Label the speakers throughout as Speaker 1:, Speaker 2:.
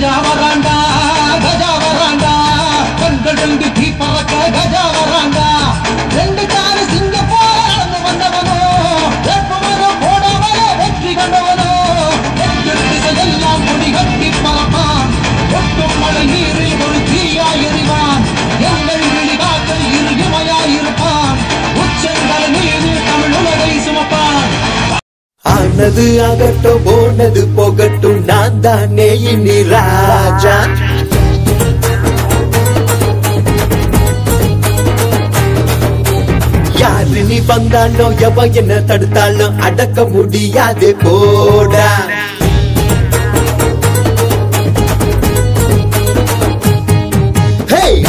Speaker 1: கஜா வராண்டா கண்கள் ரெண்டு தீ பறக்க கஜா வராண்டா ரெண்டு காலு சிங்க போல நடந்து வந்தவனோ வேப்பமரோ போடவனோ வெற்றி கண்டவனோ எட்டு திசையெல்லாம் கொடி கட்டி பறப்பான் ஒட்டும் மழை நீரில் ஒரு தீயாய் எறிவான் எங்கள் விழிகாக்கள் இருமாயிருப்பான் உச்சங்கள் நீரில் தமிழ் உலகை சுமப்பான்
Speaker 2: ஆனது ஆகட்டும் போனது போகட்டும் நான் தானே இனி ராஜா யாரு நீ வந்தாலும் எவ என்ன தடுத்தாலும் அடக்க முடியாது போடா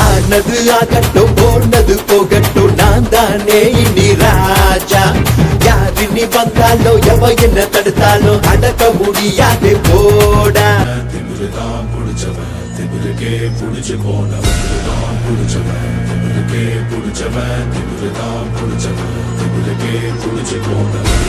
Speaker 2: ஆனது ஆகட்டும் போனது போகட்டும் நான் தானே இனி ராஜா யாரு நீ வந்தாலும் எவ என்ன தடுத்தாலும் அடக்க முடியாது போடா
Speaker 3: திமிருதான் புடிச்சவன் திமிருக்கே புடிச்சு போனவன் புடிச்சவன் திமிருக்கே புடிச்சவன் திமிருதான் புடிச்சவன் திமிருக்கே புடிச்சு போனவன்